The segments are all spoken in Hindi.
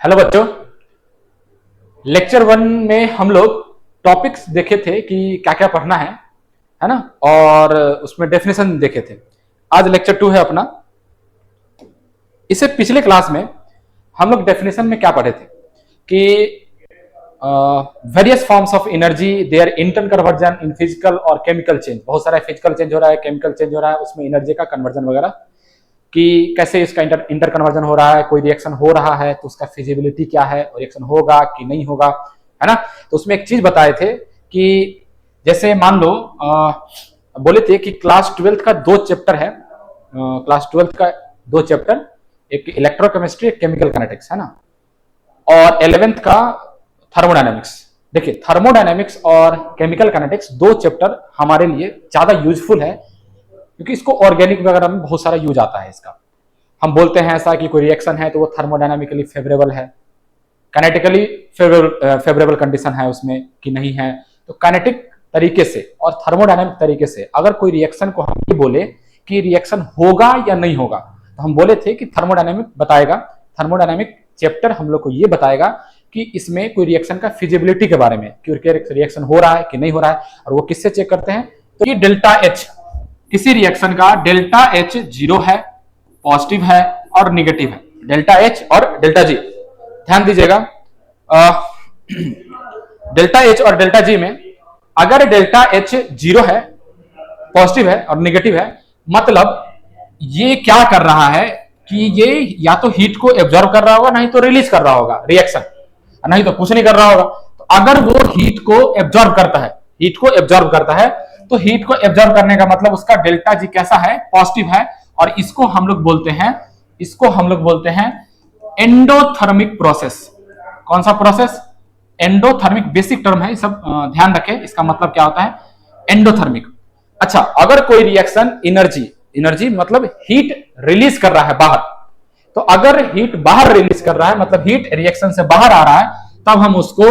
हेलो बच्चों। लेक्चर 1 में हम लोग टॉपिक्स देखे थे कि क्या क्या पढ़ना है ना, और उसमें डेफिनेशन देखे थे। आज लेक्चर 2 है अपना। इससे पिछले क्लास में हम लोग डेफिनेशन में क्या पढ़े थे कि various forms of energy, their interconversion in physical और केमिकल चेंज। बहुत सारा फिजिकल चेंज हो रहा है, केमिकल चेंज हो रहा है, उसमें एनर्जी का कन्वर्जन वगैरह कि कैसे इसका इंटर कन्वर्जन हो रहा है, कोई रिएक्शन हो रहा है तो उसका फिजिबिलिटी क्या है, रिएक्शन होगा कि नहीं होगा, है ना। तो उसमें एक चीज बताए थे कि जैसे मान लो बोले थे कि क्लास 12 का 2 चैप्टर है, क्लास 12 का 2 चैप्टर, एक इलेक्ट्रोकेमिस्ट्री, एक केमिकल काइनेटिक्स, है ना, और 11th का थर्मोडायनेमिक्स। देखिए, थर्मोडायनेमिक्स और केमिकल काइनेटिक्स 2 चैप्टर हमारे लिए ज्यादा यूजफुल है क्योंकि इसको ऑर्गेनिक वगैरह में बहुत सारा यूज आता है इसका। हम बोलते हैं ऐसा कि कोई रिएक्शन है तो वो थर्मोडायनामिकली फेवरेबल है, काइनेटिकली फेवरेबल कंडीशन है उसमें कि नहीं है। तो काइनेटिक तरीके से और थर्मोडायनामिक तरीके से अगर कोई रिएक्शन को हम ये बोले कि रिएक्शन होगा या नहीं होगा, तो हम बोले थे कि थर्मोडायनामिक बताएगा, थर्मोडायनामिक चैप्टर हम लोग को ये बताएगा कि इसमें कोई रिएक्शन का फिजिबिलिटी के बारे में कि रिएक्शन हो रहा है कि नहीं हो रहा है। और वो किससे चेक करते हैं? तो ये डेल्टा एच, किसी रिएक्शन का डेल्टा एच 0 है, पॉजिटिव है और निगेटिव है। डेल्टा एच और डेल्टा जी, ध्यान दीजिएगा। डेल्टा एच और डेल्टा जी में अगर डेल्टा एच 0 है, पॉजिटिव है और निगेटिव है, मतलब ये क्या कर रहा है कि ये या तो हीट को एब्जॉर्ब कर रहा होगा, नहीं तो रिलीज कर रहा होगा रिएक्शन, नहीं तो कुछ नहीं कर रहा होगा। तो अगर वो हीट को एब्जॉर्ब करता है, हीट को एब्जॉर्ब करता है, तो हीट को एब्जॉर्ब करने का मतलब उसका डेल्टा जी कैसा है? पॉजिटिव है। और इसको हम लोग बोलते हैं एंडोथर्मिक प्रोसेस। कौन सा प्रोसेस? एंडोथर्मिक। बेसिक टर्म है, सब ध्यान रखें, इसका मतलब क्या होता है? एंडोथर्मिक। अच्छा, अगर कोई रिएक्शन एनर्जी मतलब हीट रिलीज कर रहा है बाहर, तो अगर हीट बाहर रिलीज कर रहा है मतलब हीट रिएक्शन से बाहर आ रहा है, तब हम उसको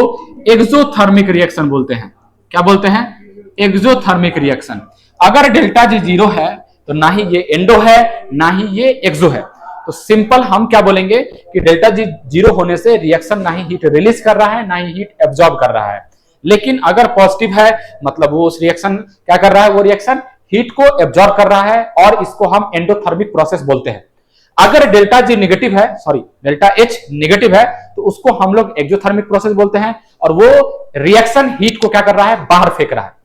एक्सोथर्मिक रिएक्शन बोलते हैं। क्या बोलते हैं? Exothermic reaction. अगर डेल्टा जी 0 है तो ना ही ये एंडो है ना ही ये एक्सो है। तो सिंपल हम क्या बोलेंगे कि डेल्टा जी 0 होने से रिएक्शन ना ही हीट रिलीज कर रहा है ना ही हीट एब्जॉर्ब कर रहा है। लेकिन अगर पॉजिटिव है मतलब वो उस रिएक्शन क्या कर रहा है? वो रिएक्शन हीट को एब्जॉर्ब कर रहा है और इसको हम एंडोथर्मिक प्रोसेस बोलते हैं। अगर डेल्टा जी निगेटिव है, डेल्टा एच निगेटिव है, तो उसको हम लोग एक्सोथर्मिक प्रोसेस बोलते हैं और वो रिएक्शन हीट को क्या कर रहा है? बाहर फेंक रहा है।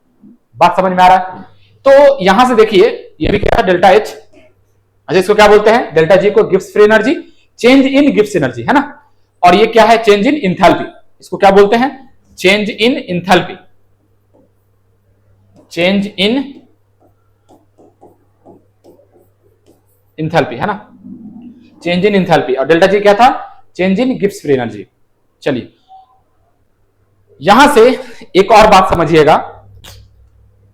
बात समझ में आ रहा है? तो यहां से देखिए, ये भी क्या है? Delta H. अच्छा, इसको क्या बोलते हैं? डेल्टा जी को Gibbs free energy, change in Gibbs energy, है ना। और ये क्या है? Change in enthalpy. इसको क्या बोलते हैं? Change in enthalpy, change in enthalpy, है ना, चेंज इन इंथैल्पी। और डेल्टा जी क्या था? Change in Gibbs free energy. चलिए, यहां से एक और बात समझिएगा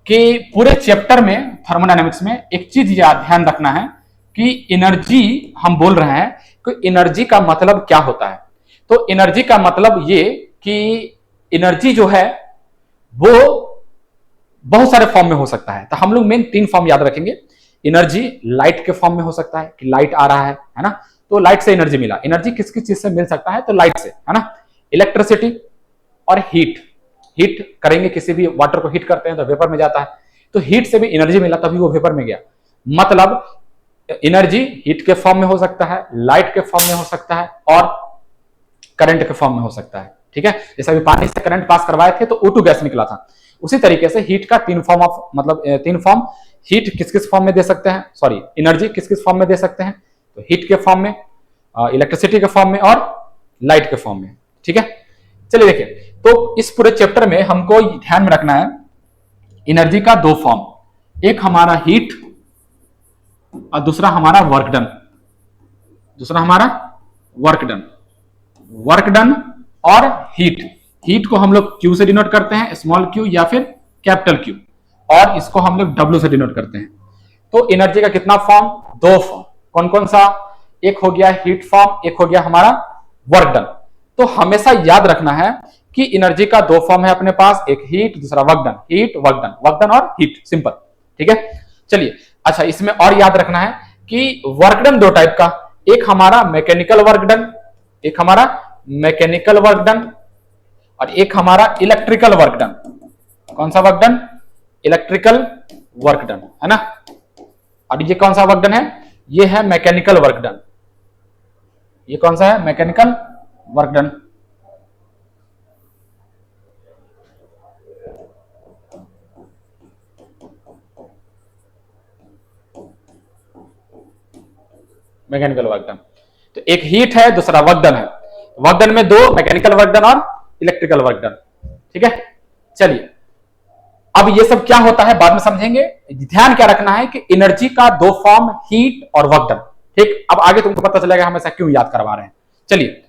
कि पूरे चैप्टर में थर्मोडायनेमिक्स में एक चीज ध्यान रखना है कि एनर्जी हम बोल रहे हैं कि एनर्जी का मतलब क्या होता है। तो एनर्जी का मतलब ये कि एनर्जी जो है वो बहुत सारे फॉर्म में हो सकता है। तो हम लोग मेन 3 फॉर्म याद रखेंगे। एनर्जी लाइट के फॉर्म में हो सकता है कि लाइट आ रहा है ना, तो लाइट से एनर्जी मिला। एनर्जी किस किस चीज से मिल सकता है? तो लाइट से, है ना। इलेक्ट्रिसिटी और हीट करेंगे, किसी भी वाटर को हीट करते हैं तो वेपर में जाता है, तो हीट से भी एनर्जी मिला तभी वो वेपर में गया। मतलब एनर्जी हीट के फॉर्म में हो सकता है, लाइट के फॉर्म में हो सकता है और करंट के फॉर्म में हो सकता है। ठीक है, जैसे अभी पानी से करंट पास करवाए थे तो O2 गैस निकला था, उसी तरीके से हीट का 3 फॉर्म। हीट किस किस फॉर्म में दे सकते हैं? एनर्जी किस किस फॉर्म में दे सकते हैं? तो हीट के फॉर्म में, इलेक्ट्रिसिटी के फॉर्म में और लाइट के फॉर्म में। ठीक है, चलिए देखिए, तो इस पूरे चैप्टर में हमको ध्यान में रखना है एनर्जी का 2 फॉर्म, एक हमारा हीट और दूसरा हमारा वर्क डन। वर्क डन और हीट को हम लोग Q से डिनोट करते हैं, स्मॉल q या फिर कैपिटल Q, और इसको हम लोग W से डिनोट करते हैं। तो एनर्जी का कितना फॉर्म? 2 फॉर्म। कौन कौन सा? एक हो गया हीट फॉर्म, एक हो गया हमारा वर्क डन। तो हमेशा याद रखना है कि एनर्जी का 2 फॉर्म है अपने पास, एक हीट दूसरा वर्क डन। वर्क डन और हीट, सिंपल। ठीक है, चलिए। अच्छा, इसमें और याद रखना है कि वर्क डन 2 टाइप का, एक हमारा मैकेनिकल वर्क डन, एक हमारा मैकेनिकल वर्क डन और एक हमारा इलेक्ट्रिकल वर्क डन। कौन सा work done? Electrical work done, है ना। और ये कौन सा वर्क डन है? ये है मैकेनिकल वर्क डन। ये कौन सा है? Mechanical work done. Mechanical work done. तो एक हीट है, दूसरा वर्क डन है। वर्क डन में दो, मैकेनिकल वर्क डन और इलेक्ट्रिकल वर्क डन। ठीक है, चलिए अब ये सब क्या होता है बाद में समझेंगे। ध्यान क्या रखना है कि एनर्जी का दो फॉर्म, हीट और वर्क डन। ठीक, अब आगे तुमको पता चलेगा हम ऐसा क्यों याद करवा रहे हैं। चलिए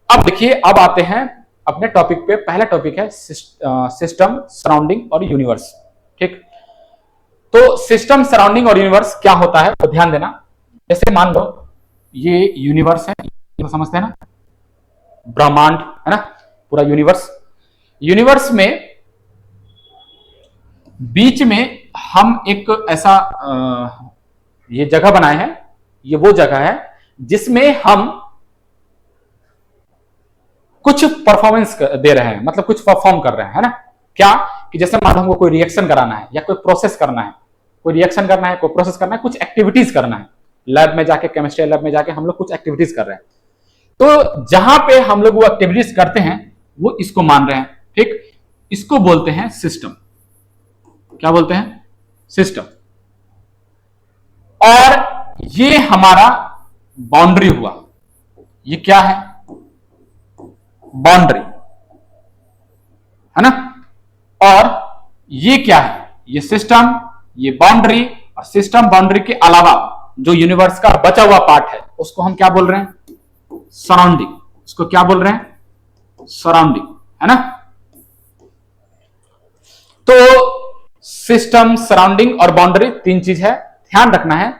अब देखिए, अब आते हैं अपने टॉपिक पे। पहला टॉपिक है सिस्टम, सराउंडिंग और यूनिवर्स। ठीक, तो सिस्टम, सराउंडिंग और यूनिवर्स क्या होता है तो ध्यान देना। जैसे मान लो ये यूनिवर्स है, तो समझते हैं ना, ब्रह्मांड है ना, पूरा यूनिवर्स। यूनिवर्स में बीच में हम एक ऐसा ये जगह बनाए हैं, ये वो जगह है जिसमें हम कुछ परफॉर्मेंस दे रहे हैं, मतलब कुछ परफॉर्म कर रहे हैं, है ना। क्या कि जैसे मान लो हमको कोई रिएक्शन कराना है या कोई प्रोसेस करना है, कोई रिएक्शन करना है, कोई प्रोसेस करना है, कुछ एक्टिविटीज करना है। लैब में जाके, केमिस्ट्री लैब में जाके हम लोग कुछ एक्टिविटीज कर रहे हैं। तो जहां पे हम लोग वो एक्टिविटीज करते हैं वो इसको मान रहे हैं। ठीक, इसको बोलते हैं सिस्टम। क्या बोलते हैं? सिस्टम। और ये हमारा बाउंड्री हुआ। ये क्या है? बाउंड्री, है ना। और ये क्या है? ये सिस्टम, ये बाउंड्री। और सिस्टम बाउंड्री के अलावा जो यूनिवर्स का बचा हुआ पार्ट है उसको हम क्या बोल रहे हैं? सराउंडिंग। उसको क्या बोल रहे हैं? सराउंडिंग, है ना। तो सिस्टम, सराउंडिंग और बाउंड्री तीन चीज है। ध्यान रखना है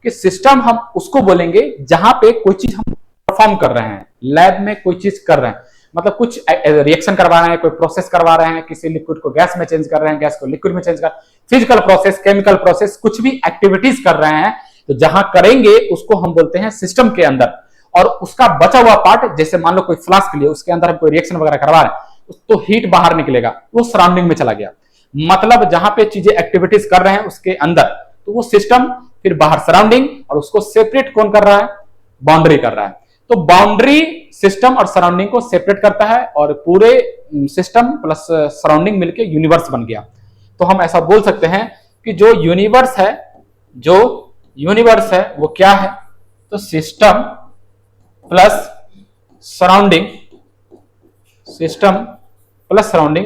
कि सिस्टम हम उसको बोलेंगे जहां पे कोई चीज हम परफॉर्म कर रहे हैं, लैब में कोई चीज कर रहे हैं, मतलब कुछ रिएक्शन करवा रहे हैं, कोई प्रोसेस करवा रहे हैं, किसी लिक्विड को गैस में चेंज कर रहे हैं, गैस को लिक्विड में चेंज कर, फिजिकल प्रोसेस, केमिकल प्रोसेस, कुछ भी एक्टिविटीज कर रहे हैं, तो जहां करेंगे उसको हम बोलते हैं सिस्टम के अंदर। और उसका बचा हुआ पार्ट, जैसे मान लो कोई फ्लास्क लिए, उसके अंदर हम कोई रिएक्शन वगैरह करवा रहे हैं, तो हीट बाहर निकलेगा, वो सराउंडिंग में चला गया। मतलब जहां पे चीजें एक्टिविटीज कर रहे हैं उसके अंदर, तो वो सिस्टम, फिर बाहर सराउंडिंग, और उसको सेपरेट कौन कर रहा है? बाउंड्री कर रहा है। तो बाउंड्री सिस्टम और सराउंडिंग को सेपरेट करता है, और पूरे सिस्टम प्लस सराउंडिंग मिलके यूनिवर्स बन गया। तो हम ऐसा बोल सकते हैं कि जो यूनिवर्स है वो क्या है? तो system plus surrounding, system plus surrounding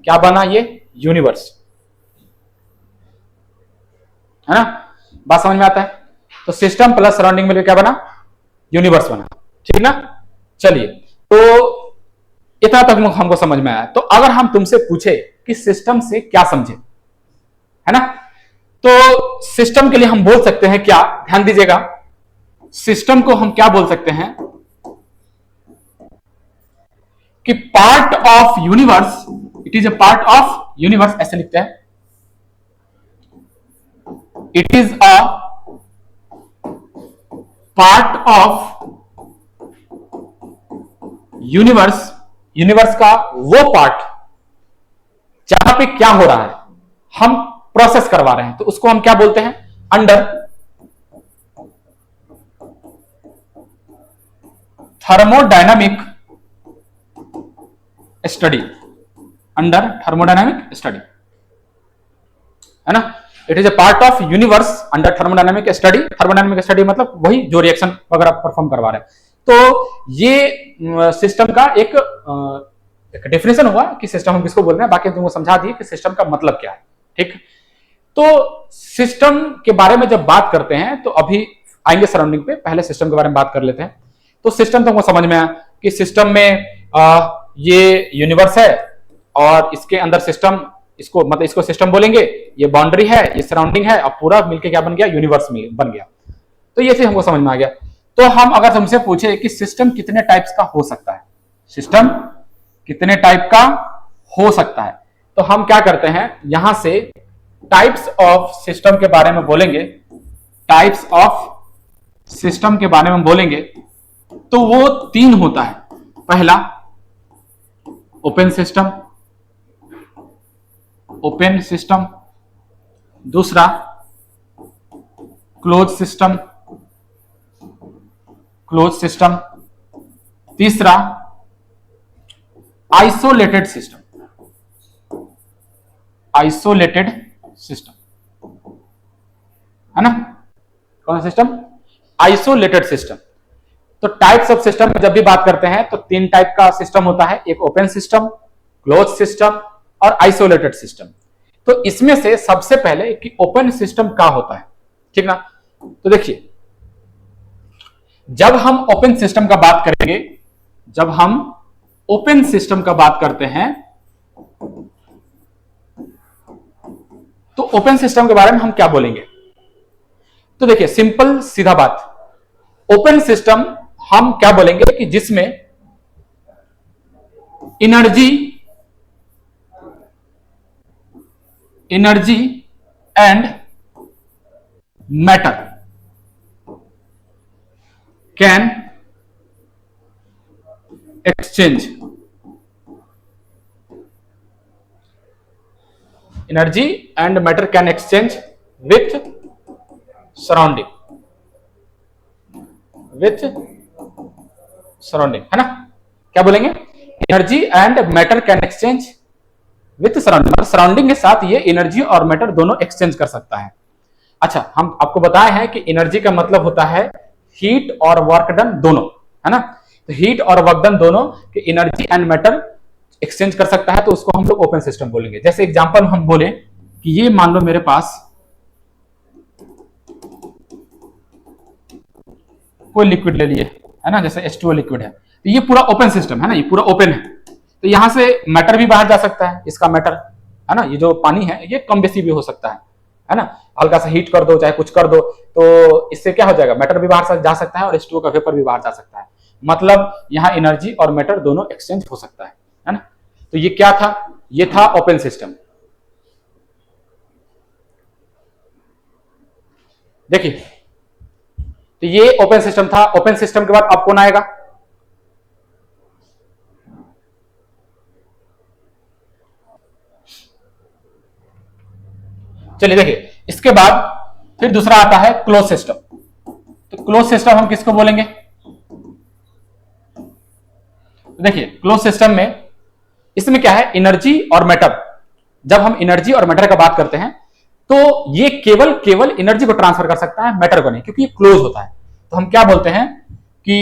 क्या बना? ये यूनिवर्स, है ना। बात समझ में आता है? तो सिस्टम प्लस सराउंडिंग मिलकर क्या बना? यूनिवर्स बना। ठीक ना। चलिए, तो इतना तक हमको समझ में आया। तो अगर हम तुमसे पूछे कि सिस्टम से क्या समझे, है ना, तो सिस्टम के लिए हम बोल सकते हैं क्या? ध्यान दीजिएगा, सिस्टम को हम क्या बोल सकते हैं कि part of universe, it is a part of universe, ऐसे लिखते हैं। It is a part of universe. Universe का वो पार्ट जहां पे क्या हो रहा है, हम प्रोसेस करवा रहे हैं, तो उसको हम क्या बोलते हैं? Under thermodynamic study, under thermodynamic study, है ना। It is a part of universe under thermodynamic study. Thermodynamic study मतलब वही जो रिएक्शन वगैरह परफॉर्म करवा रहे हैं। तो ये सिस्टम का एक डेफिनेशन हुआ कि सिस्टम हम किसको बोल रहे हैं। बाकी तुमको समझा दिए कि सिस्टम का मतलब क्या है। ठीक, तो सिस्टम के बारे में जब बात करते हैं तो अभी आएंगे सराउंडिंग पे, पहले सिस्टम के बारे में बात कर लेते हैं। तो सिस्टम तुमको समझ में आया कि सिस्टम में ये यूनिवर्स है और इसके अंदर सिस्टम, इसको मतलब इसको सिस्टम बोलेंगे, ये बाउंड्री है, ये सराउंडिंग है, और पूरा मिलके क्या बन गया? यूनिवर्स बन गया। तो ये से हमको समझ में आ गया। तो हम अगर तुमसे पूछे कि सिस्टम कितने टाइप्स का हो सकता है, सिस्टम कितने टाइप का हो सकता है, तो हम क्या करते हैं, यहां से टाइप्स ऑफ सिस्टम के बारे में बोलेंगे। टाइप्स ऑफ सिस्टम के बारे में बोलेंगे तो वो तीन होता है। पहला ओपन सिस्टम, ओपन सिस्टम, दूसरा क्लोज सिस्टम, क्लोज सिस्टम, तीसरा आइसोलेटेड सिस्टम, आइसोलेटेड सिस्टम, है ना। कौन सा सिस्टम? Isolated system. तो टाइप्स ऑफ सिस्टम में जब भी बात करते हैं तो तीन टाइप का सिस्टम होता है, एक ओपन सिस्टम, क्लोज सिस्टम और आइसोलेटेड सिस्टम। तो इसमें से सबसे पहले कि ओपन सिस्टम क्या होता है, ठीक ना। तो देखिए, जब हम ओपन सिस्टम का बात करेंगे, जब हम ओपन सिस्टम का बात करते हैं तो ओपन सिस्टम के बारे में हम क्या बोलेंगे? तो देखिए, सिंपल सीधा बात, ओपन सिस्टम हम क्या बोलेंगे कि जिसमें energy and matter can exchange, energy and matter can exchange with surrounding, है ना। क्या बोलेंगे? Energy and matter can exchange with surrounding, मतलब सराउंडिंग के साथ ये एनर्जी और मैटर दोनों एक्सचेंज कर सकता है। अच्छा, हम आपको बताए हैं कि एनर्जी का मतलब होता है हीट और वर्क डन दोनों, है ना। तो हीट और वर्क डन दोनों के एनर्जी एंड मैटर एक्सचेंज कर सकता है, तो उसको हम लोग ओपन सिस्टम बोलेंगे। जैसे एग्जांपल हम बोले कि ये मान लो मेरे पास कोई लिक्विड ले लिए, है ना, जैसे H2O लिक्विड है, तो ये पूरा ओपन सिस्टम है ना, ये पूरा ओपन है। तो यहां से मैटर भी बाहर जा सकता है, इसका मैटर, है ना, ये जो पानी है ये कम बेसी भी हो सकता है ना। हल्का सा हीट कर दो, चाहे कुछ कर दो, तो इससे क्या हो जाएगा, मैटर भी बाहर जा सकता है और H2O का वेपर भी बाहर जा सकता है। मतलब यहां एनर्जी और मैटर दोनों एक्सचेंज हो सकता है ना। तो ये क्या था? ये था ओपन सिस्टम। देखिए, तो ये ओपन सिस्टम था। ओपन सिस्टम के बाद अब कौन आएगा? चलिए देखिए, इसके बाद फिर दूसरा आता है क्लोज सिस्टम। तो क्लोज सिस्टम हम किसको बोलेंगे? तो देखिए, क्लोज सिस्टम में इसमें क्या है, एनर्जी और मैटर। जब हम एनर्जी और मैटर का बात करते हैं तो ये केवल एनर्जी को ट्रांसफर कर सकता है, मैटर को नहीं, क्योंकि ये क्लोज होता है। तो हम क्या बोलते हैं कि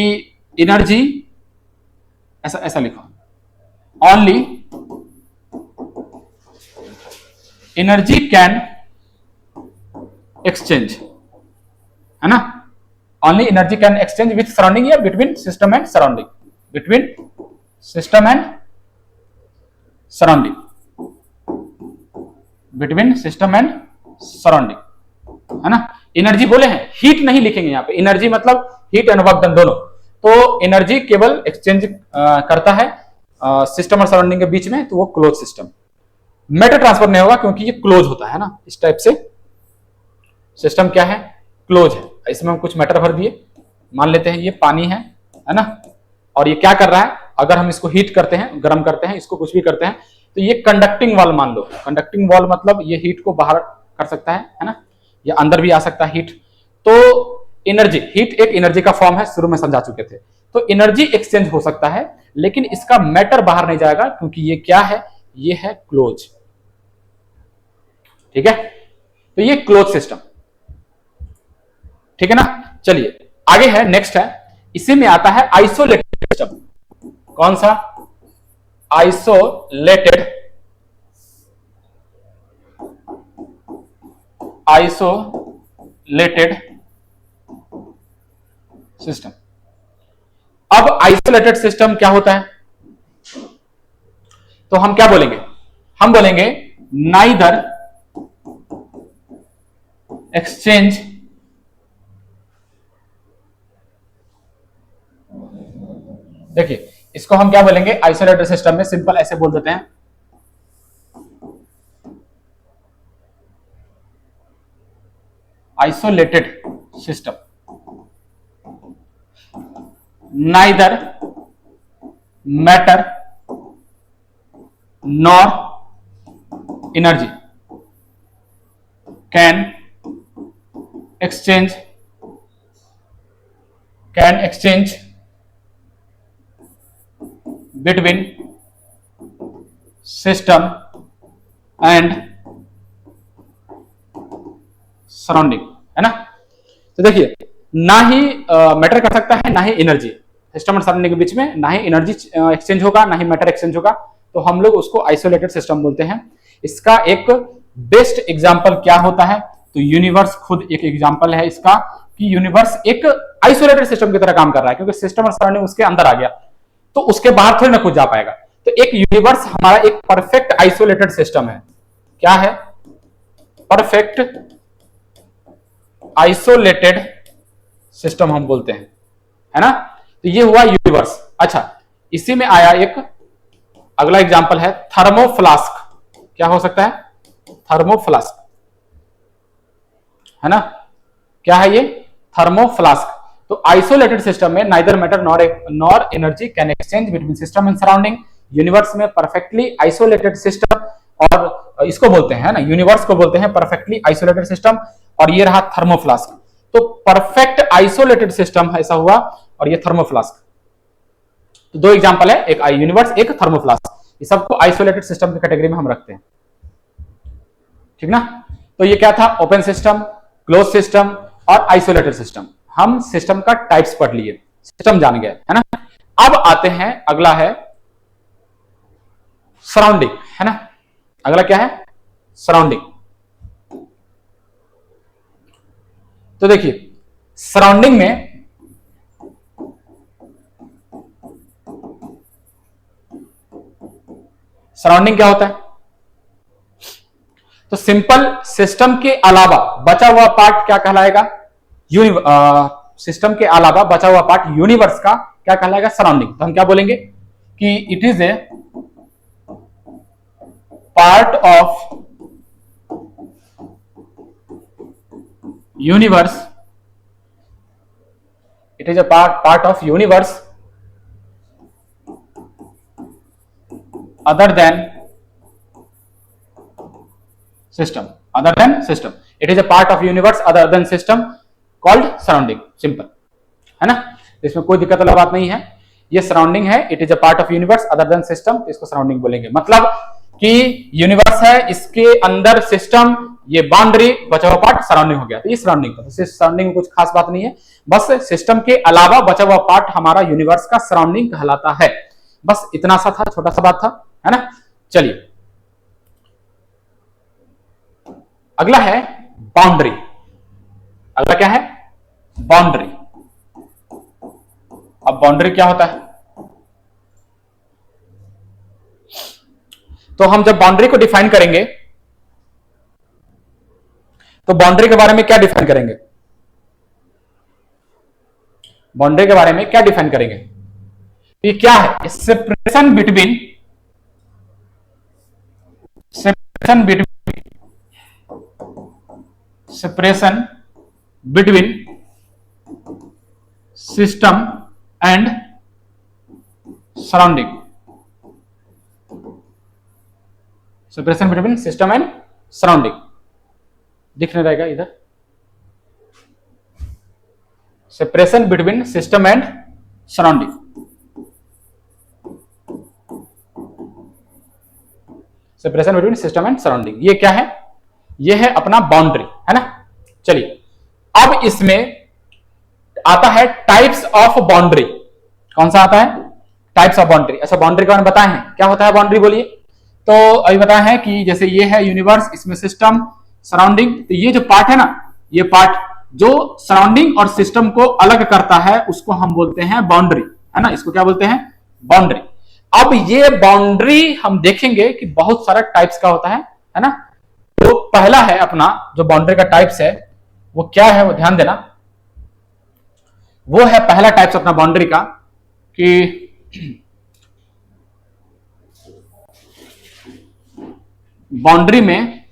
एनर्जी, ऐसा लिखो, ओनली एनर्जी कैन एक्सचेंज, है ना। Only energy can exchange with surrounding या between system and surrounding, between system and surrounding, between system and surrounding, है ना। एनर्जी बोले हैं, हीट नहीं लिखेंगे यहां पे। एनर्जी मतलब हीट एंड वर्क डन दोनों। तो एनर्जी केवल एक्सचेंज करता है सिस्टम और सराउंडिंग के बीच में, तो वो क्लोज सिस्टम। मैटर ट्रांसफर नहीं होगा क्योंकि ये क्लोज होता है ना। इस टाइप से सिस्टम क्या है, क्लोज है। इसमें हम कुछ मैटर भर दिए, मान लेते हैं ये पानी है ना, और ये क्या कर रहा है, अगर हम इसको हीट करते हैं, गर्म करते हैं, इसको कुछ भी करते हैं, तो ये कंडक्टिंग वॉल मान लो। कंडक्टिंग वॉल मतलब ये हीट को बाहर कर सकता है ना, या अंदर भी आ सकता है हीट। तो एनर्जी, हीट एक एनर्जी का फॉर्म है, शुरू में समझा चुके थे। तो एनर्जी एक्सचेंज हो सकता है, लेकिन इसका मैटर बाहर नहीं जाएगा क्योंकि ये क्या है, ये है क्लोज, ठीक है। तो ये क्लोज सिस्टम, ठीक है ना। चलिए आगे है, नेक्स्ट है, इसी में आता है आइसोलेटेड सिस्टम। कौन सा? Isolated system. अब आइसोलेटेड सिस्टम क्या होता है? तो हम क्या बोलेंगे? हम बोलेंगे नाइदर एक्सचेंज देखिए, इसको हम क्या बोलेंगे आइसोलेटेड सिस्टम में? सिंपल ऐसे बोल देते हैं, isolated system neither matter nor energy can exchange between system and surrounding, है ना। तो देखिए, ना ही मैटर कर सकता है, ना ही एनर्जी। सिस्टम और सराउंडिंग के बीच में ना ही एनर्जी एक्सचेंज होगा, ना ही मैटर एक्सचेंज होगा, तो हम लोग उसको आइसोलेटेड सिस्टम बोलते हैं। इसका एक बेस्ट एग्जांपल क्या होता है, तो यूनिवर्स खुद एक एग्जांपल है इसका, कि यूनिवर्स एक आइसोलेटेड सिस्टम की तरह काम कर रहा है, क्योंकि सिस्टम और सराउंडिंग उसके अंदर आ गया, तो उसके बाहर थोड़ी ना कुछ जा पाएगा। तो एक यूनिवर्स हमारा एक परफेक्ट आइसोलेटेड सिस्टम है। क्या है? परफेक्ट आइसोलेटेड सिस्टम हम बोलते हैं, है ना। तो ये हुआ यूनिवर्स। अच्छा, इसी में आया एक अगला एग्जांपल है थर्मोफ्लास्क। क्या हो सकता है? थर्मोफ्लास्क, है ना। क्या है ये? थर्मोफ्लास्क। तो आइसोलेटेड सिस्टम में neither matter nor energy can exchange between system and surrounding. Universe में परफेक्टली आइसोलेटेड सिस्टम, और इसको बोलते हैं ना, यूनिवर्स को बोलते हैं परफेक्टली आइसोलेटेड सिस्टम। और ये रहा थर्मोफ्लास्क। तो परफेक्ट आइसोलेटेड सिस्टम ऐसा हुआ, और ये थर्मोफ्लास्क। तो दो एग्जांपल है, एक यूनिवर्स, एक थर्मोफ्लास्क। ये सबको आइसोलेटेड सिस्टम की कैटेगरी में हम रखते हैं, ठीक ना। तो ये क्या था? ओपन सिस्टम, क्लोज सिस्टम और आइसोलेटेड सिस्टम। हम सिस्टम का टाइप्स पढ़ लिए, सिस्टम जान गए, है ना। अब आते हैं, अगला है सराउंडिंग, है ना। अगला क्या है? सराउंडिंग। तो देखिए, सराउंडिंग में सराउंडिंग क्या होता है? तो सिंपल सिस्टम के अलावा बचा हुआ पार्ट क्या कहलाएगा? सिस्टम के अलावा बचा हुआ पार्ट यूनिवर्स का क्या कहलाएगा? सराउंडिंग। तो हम क्या बोलेंगे कि it is a part of universe, it is a part of universe other than system, it is a part of universe other than system called surrounding, simple, है ना। इसमें कोई दिक्कत वाला बात नहीं है। ये सराउंडिंग है, it is a part of universe other than system, इसको सराउंडिंग बोलेंगे। मतलब कि यूनिवर्स है, इसके अंदर सिस्टम, ये बाउंड्री, बचा हुआ पार्ट सराउंडिंग हो गया, तो ये सराउंडिंग का। तो सराउंडिंग में कुछ खास बात नहीं है, बस सिस्टम के अलावा बचा हुआ पार्ट हमारा यूनिवर्स का सराउंडिंग कहलाता है। बस इतना सा था, छोटा सा बात था, है ना। चलिए, अगला है बाउंड्री। अगला क्या है? बाउंड्री। अब बाउंड्री क्या होता है? तो हम जब बाउंड्री को डिफाइन करेंगे, तो बाउंड्री के बारे में क्या डिफाइन करेंगे? बाउंड्री के बारे में क्या डिफाइन करेंगे? ये क्या है? Separation between system and surrounding. Separation between system and surrounding दिखने रहेगा इधर। Separation between system and surrounding, separation between system and surrounding, ये क्या है? ये है अपना बाउंड्री, है ना। चलिए, अब इसमें आता है टाइप्स ऑफ बाउंड्री। कौन सा आता है? Types of boundary. अच्छा, बाउंड्री के बारे में बताए हैं, क्या होता है बाउंड्री, बोलिए। तो अभी बताया है कि जैसे ये है यूनिवर्स, इसमें सिस्टम, सराउंडिंग, तो ये जो पार्ट है ना, ये पार्ट जो सराउंडिंग और सिस्टम को अलग करता है, उसको हम बोलते हैं बाउंड्री, है ना। इसको क्या बोलते हैं? बाउंड्री। अब ये बाउंड्री हम देखेंगे कि बहुत सारा टाइप्स का होता है ना। तो पहला है अपना जो बाउंड्री का टाइप्स है, वो क्या है, वो ध्यान देना। वो है पहला टाइप्स अपना बाउंड्री का कि बाउंड्री में,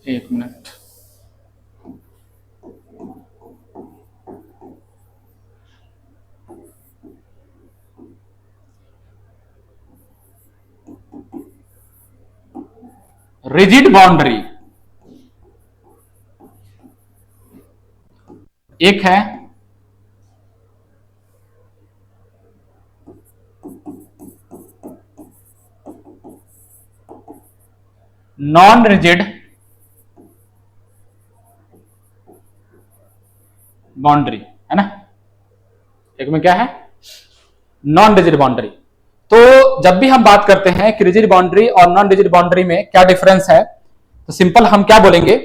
एक मिनट, रिजिड बाउंड्री, एक है नॉन रिजिड बाउंड्री, है ना। एक में क्या है, नॉन रिजिड बाउंड्री। तो जब भी हम बात करते हैं कि रिजिड बाउंड्री और नॉन रिजिड बाउंड्री में क्या डिफरेंस है, तो सिंपल हम क्या बोलेंगे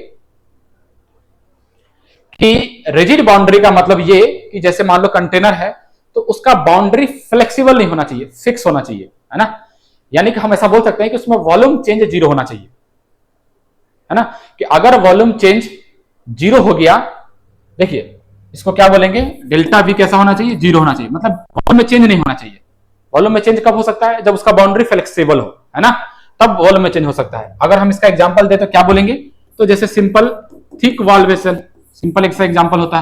कि रिजिड बाउंड्री का मतलब ये कि जैसे मान लो कंटेनर है तो उसका बाउंड्री फ्लेक्सिबल नहीं होना चाहिए, फिक्स होना चाहिए, है ना। यानी कि हम ऐसा बोल सकते हैं कि उसमें वॉल्यूम चेंज 0 होना चाहिए, है ना। कि अगर वॉल्यूम चेंज 0 हो गया, देखिए इसको क्या बोलेंगे, डेल्टा भी कैसा होना चाहिए, 0 होना चाहिए, मतलब वॉल्यूम में चेंज नहीं होना चाहिए। वॉल्यूम में चेंज कब हो सकता है, जब उसका बाउंड्री फ्लेक्सिबल हो, है ना, तब वॉल्यूम में चेंज हो सकता है। अगर हम इसका एग्जांपल दे तो क्या बोलेंगे, तो जैसे simple thick wall vessel, simple एक एग्जांपल होता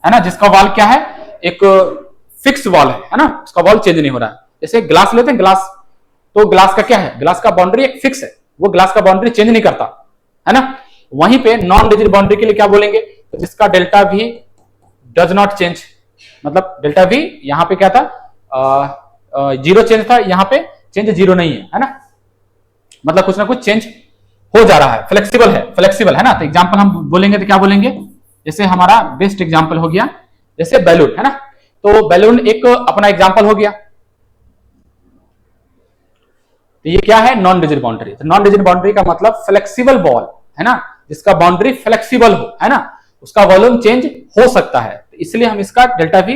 है ना, जिसका वॉल क्या है, एक फिक्स वॉल है ना, उसका वॉल चेंज नहीं हो रहा है। जैसे ग्लास लेते हैं, ग्लास, तो ग्लास का क्या है, ग्लास का बाउंड्री एक फिक्स है, वो ग्लास का बाउंड्री चेंज नहीं करता, है ना। वहीं पे नॉन रिजिड बाउंड्री के लिए क्या बोलेंगे, तो जिसका डेल्टा भी डज नॉट चेंज, मतलब डेल्टा भी यहां पे क्या था, 0 चेंज था, यहां पे चेंज 0 नहीं है ना, मतलब कुछ ना कुछ चेंज हो जा रहा है, फ्लेक्सिबल है, फ्लेक्सिबल है ना। तो एग्जांपल हम बोलेंगे तो क्या बोलेंगे, जैसे हमारा बेस्ट एग्जांपल हो गया जैसे बैलून, है ना। तो बैलून एक अपना एग्जांपल हो गया। तो ये क्या है, नॉन रिजिड बाउंड्री। तो नॉन रिजिड बाउंड्री का मतलब फ्लेक्सिबल बॉल, है ना, जिसका बाउंड्री फ्लेक्सिबल हो, है ना, उसका वॉल्यूम चेंज हो सकता है, तो इसलिए हम इसका डेल्टा भी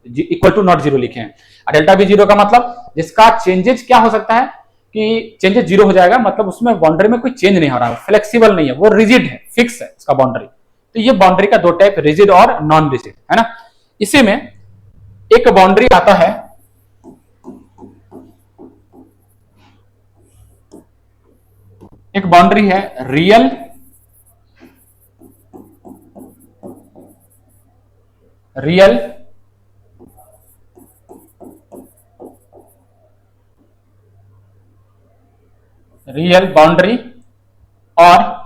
इक्वल टू नॉट 0 लिखे हैं। डेल्टा भी 0 का मतलब जिसका चेंजेस क्या हो सकता है कि चेंजेस 0 हो जाएगा, मतलब उसमें बाउंड्री में कोई चेंज नहीं हो रहा है, फ्लेक्सिबल नहीं है, वो रिजिड है, फिक्स है उसका बाउंड्री। तो ये बाउंड्री का दो टाइप, रिजिड और नॉन रिजिड, है ना। इसी में एक बाउंड्री आता है, एक बाउंड्री है रियल रियल रियल बाउंड्री और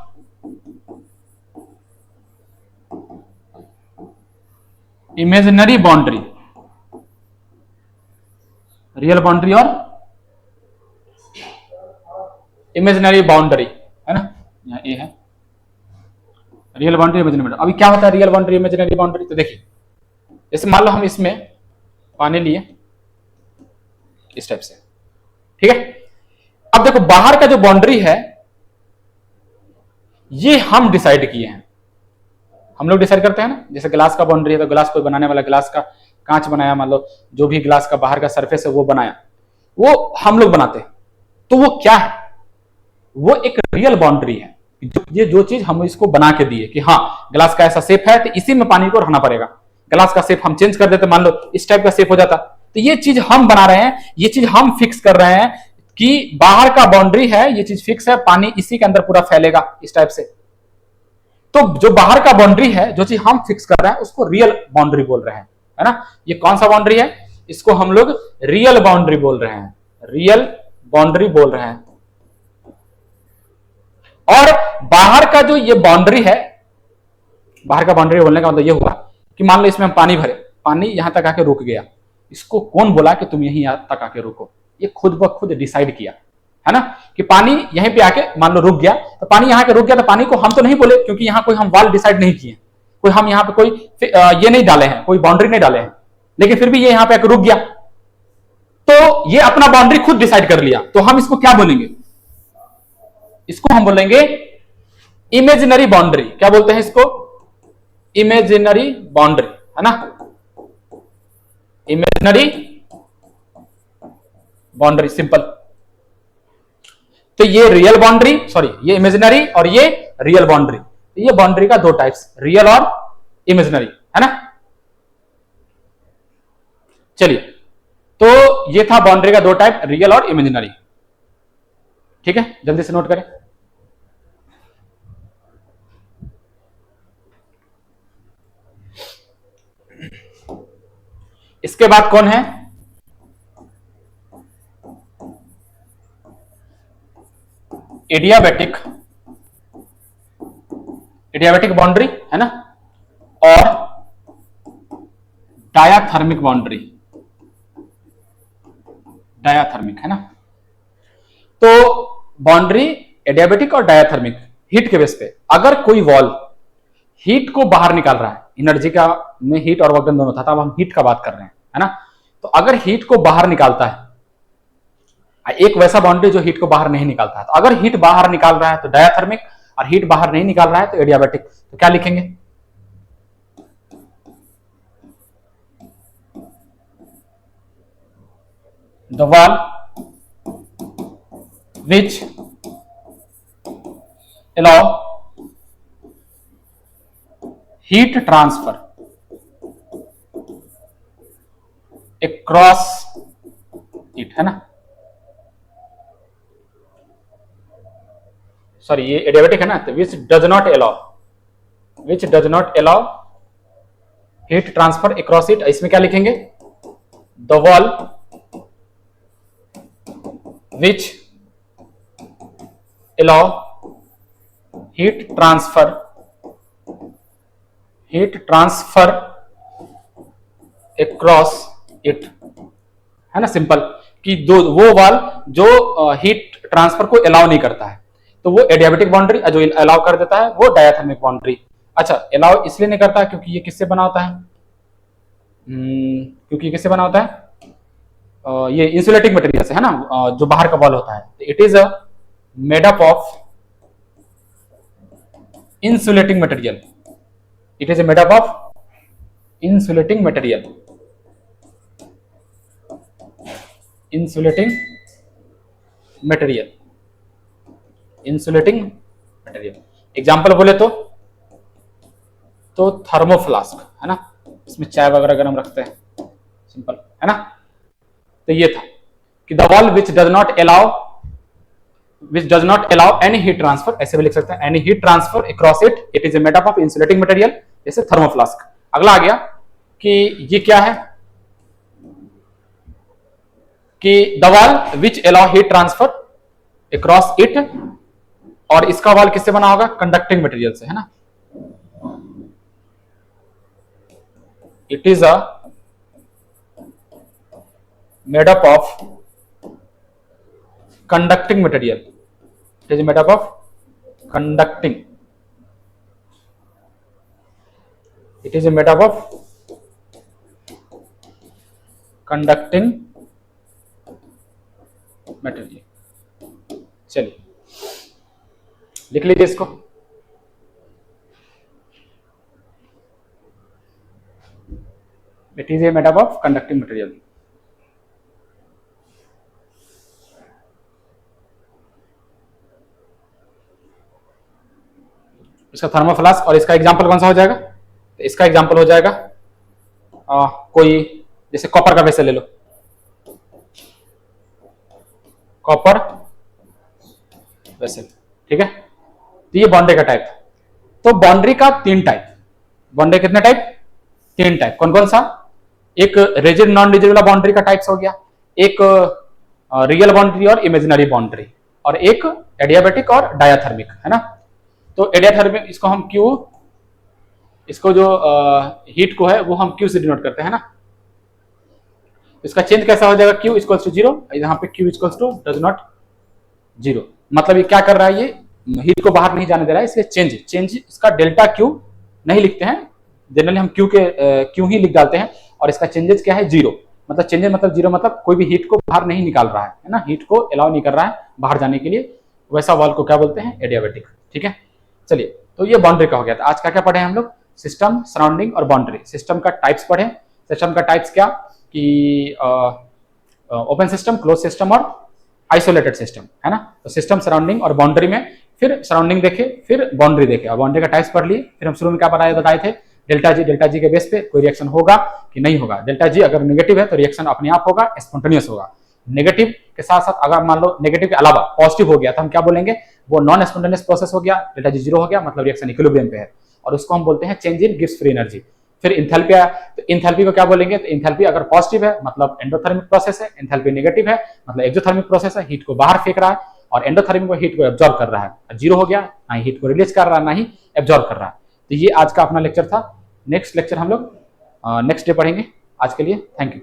इमेजिनरी बाउंड्री, रियल बाउंड्री और इमेजिनरी बाउंड्री, है ना, यहाँ ए है रियल बाउंड्री इमेजिनरी बाउंड्री। अभी क्या होता है रियल बाउंड्री इमेजिनरी बाउंड्री, तो देखिए जैसे मान लो हम इसमें पानी लिए इस टाइप से, ठीक है। अब देखो बाहर का जो बाउंड्री है ये हम डिसाइड किए हैं, हम लोग डिसाइड करते हैं ना। जैसे ग्लास का बाउंड्री है तो ग्लास कोई बनाने वाला ग्लास का कांच बनाया, मान लो जो भी ग्लास का बाहर का सरफेस है वो बनाया, वो हम लोग बनाते हैं। तो वो क्या है, वो एक रियल बाउंड्री है। ये जो चीज हम इसको बना के दिए कि हाँ ग्लास का ऐसा शेप है तो इसी में पानी को रहना पड़ेगा, ग्लास का शेप हम चेंज कर देते, मान लो इस टाइप का शेप हो जाता, तो ये चीज हम बना रहे हैं, ये चीज हम फिक्स कर रहे हैं कि बाहर का बाउंड्री है, ये चीज फिक्स है, पानी इसी के अंदर पूरा फैलेगा इस टाइप से। तो जो बाहर का बाउंड्री है, जो चीज हम फिक्स कर रहे हैं उसको रियल बाउंड्री बोल रहे हैं, है ना। ये कौन सा बाउंड्री है, इसको हम लोग रियल बाउंड्री बोल रहे हैं, रियल बाउंड्री बोल रहे हैं। और बाहर का जो ये बाउंड्री है, बाहर का बाउंड्री बोलने का मतलब ये हुआ कि मान लो इसमें हम पानी भरे, पानी यहां तक आके रुक गया, इसको कौन बोला कि तुम यहीं तक आके रुको, ये खुद ब खुद डिसाइड किया, है ना, कि पानी यहीं पे आके मान लो रुक गया, तो पानी यहां के रुक गया, तो पानी को हम तो नहीं बोले क्योंकि यहां कोई हम वाल डिसाइड नहीं किए, कोई हम यहां पे कोई ये नहीं डाले हैं, कोई बाउंड्री नहीं डाले हैं, लेकिन फिर भी ये यहां पे आके रुक गया, तो ये अपना बाउंड्री खुद डिसाइड कर लिया, तो हम इसको क्या बोलेंगे, इसको हम बोलेंगे इमेजिनरी बाउंड्री। क्या बोलते हैं इसको, इमेजिनरी बाउंड्री, है ना, इमेजिनरी बाउंड्री, सिंपल। तो ये रियल बाउंड्री, सॉरी ये इमेजिनरी और ये रियल बाउंड्री, ये बाउंड्री का दो टाइप्स, रियल और इमेजिनरी, है ना। चलिए, तो ये था बाउंड्री का दो टाइप, रियल और इमेजिनरी, ठीक है, जल्दी से नोट करें। इसके बाद कौन है, एडियाबैटिक, एडियाबैटिक बाउंड्री है ना, और डायाथर्मिक बाउंड्री, डायाथर्मिक है ना। तो बाउंड्री एडियाबैटिक और डायाथर्मिक हीट के बेस पे, अगर कोई वॉल हीट को बाहर निकाल रहा है, एनर्जी का में हीट और वर्क डन दोनों था, तब हम हीट का बात कर रहे हैं, है ना। तो अगर हीट को बाहर निकालता है, एक वैसा बाउंड्री जो हीट को बाहर नहीं निकालता है, तो अगर हीट बाहर निकाल रहा है तो डायाथर्मिक, और हीट बाहर नहीं निकाल रहा है तो एडियाबैटिक। तो क्या लिखेंगे? The wall which allow heat transfer across it, है ना। सॉरी, ये एडियाबैटिक है ना, तो which does not allow heat transfer across it, इसमें क्या लिखेंगे? the wall which allow heat transfer across it, है ना। सिंपल कि वो वाल जो हीट ट्रांसफर को अलाउ नहीं करता है, तो वो एडियाबैटिक बाउंड्री, जो अलाउ कर देता है वो डायाथर्मिक बाउंड्री। अच्छा, अलाउ इसलिए नहीं करता क्योंकि ये किससे बना होता है? क्योंकि किससे बना होता है? ये इंसुलेटिंग मटेरियल से, है ना, जो बाहर का वॉल होता है। It is made up of insulating material, it is made up of insulating material, insulating example बोले तो थर्मोफ्लास्क, है ना, इसमें चाय वगैरह गर्म रखते हैं, सिंपल है ना। तो ये था कि the wall which does not allow any heat transfer, ऐसे भी लिख सकते हैं, any heat transfer across it is made up of insulating material, जैसे थर्मोफ्लास्क। अगला आ गया कि ये क्या है, कि the wall which allow heat transfer across it, और इसका वॉल किससे बना होगा? कंडक्टिंग मटेरियल से, है ना। it is made up of conducting material, it is made up of conducting, it is made up of conducting material। चलिए लिख लीजिए इसको। it is made up of conducting material। इसका थर्मोफ्लास्क, और इसका एग्जांपल कौन सा हो जाएगा? तो इसका एग्जांपल हो जाएगा कोई, जैसे कॉपर का वेसल ले लो, कॉपर वेसल, ठीक है। तो ये बाउंड्री का टाइप। तो बाउंड्री का 3 टाइप, बाउंड्री कितने टाइप? 3 टाइप। कौन कौन सा? एक रिजिड नॉन रिजिड वाला बाउंड्री का टाइप्स हो गया, एक रियल बाउंड्री और इमेजिनरी बाउंड्री, और एक एडियाबैटिक और डायाथर्मिक, है ना। तो एडियाथर्मिक, इसको हम क्यू, इसको जो हीट को है वो हम क्यू से डिनोट करते हैं ना। इसका चेंज कैसा हो जाएगा? क्यू इक्वल्स टू 0, यहाँ पे Q equals to does not 0। मतलब ये क्या कर रहा है? ये हीट को बाहर नहीं जाने दे रहा है, इसलिए चेंज इसका डेल्टा क्यू नहीं लिखते हैं, जनरली हम क्यू ही लिख डालते हैं, और इसका चेंजेस क्या है? 0। मतलब चेंजेस मतलब 0 मतलब कोई भी हीट को बाहर नहीं निकाल रहा है ना, हीट को अलाउ नहीं कर रहा है बाहर जाने के लिए, वैसा वॉल को क्या बोलते हैं? एडियाबैटिक, ठीक है। चलिए, तो ये बाउंड्री का हो गया। तो आज क्या क्या पढ़े हम लोग? सिस्टम, सराउंडिंग और बाउंड्री। सिस्टम का टाइप्स पढ़े। सिस्टम का टाइप्स क्या कि ओपन सिस्टम, क्लोज सिस्टम और आइसोलेटेड सिस्टम, है ना। तो सिस्टम, सराउंडिंग और बाउंड्री में फिर सराउंडिंग देखे, फिर बाउंड्री देखे, और बाउंड्री का टाइप्स पढ़ लिए। फिर हम शुरू में क्या बताए थे? डेल्टा जी के बेस पे कोई रिएक्शन होगा कि नहीं होगा। डेल्टा जी अगर नेगेटिव है तो रिएक्शन अपने आप होगा, स्पॉन्टेनियस होगा। नेगेटिव के साथ साथ अगर मान लो नेगेटिव के अलावा पॉजिटिव हो गया तो हम क्या बोलेंगे? वो नॉन स्पॉन्टेनियस प्रोसेस हो गया, डेल्टा जी 0 हो गया, मतलब रिएक्शन इक्विलिब्रियम पे है, और उसको हम बोलते हैं change in gives free energy. फिर इंथैल्पी आया, तो इंथैल्पी को क्या बोलेंगे? तो इंथैल्पी अगर पॉजिटिव है मतलब एंडोथर्मिक प्रोसेस है, इंथैल्पी नेगेटिव है मतलब एक्सोथर्मिक प्रोसेस है, हीट को बाहर फेंक रहा है, और एंडोथर्मिक में हीट को एब्जॉर्ब कर रहा है। जीरो हो गया, ना ही हीट को रिलीज कर रहा है ना ही एब्जॉर्ब कर रहा है। तो ये आज का अपना लेक्चर था। नेक्स्ट लेक्चर हम लोग नेक्स्ट डे पढ़ेंगे। आज के लिए थैंक यू।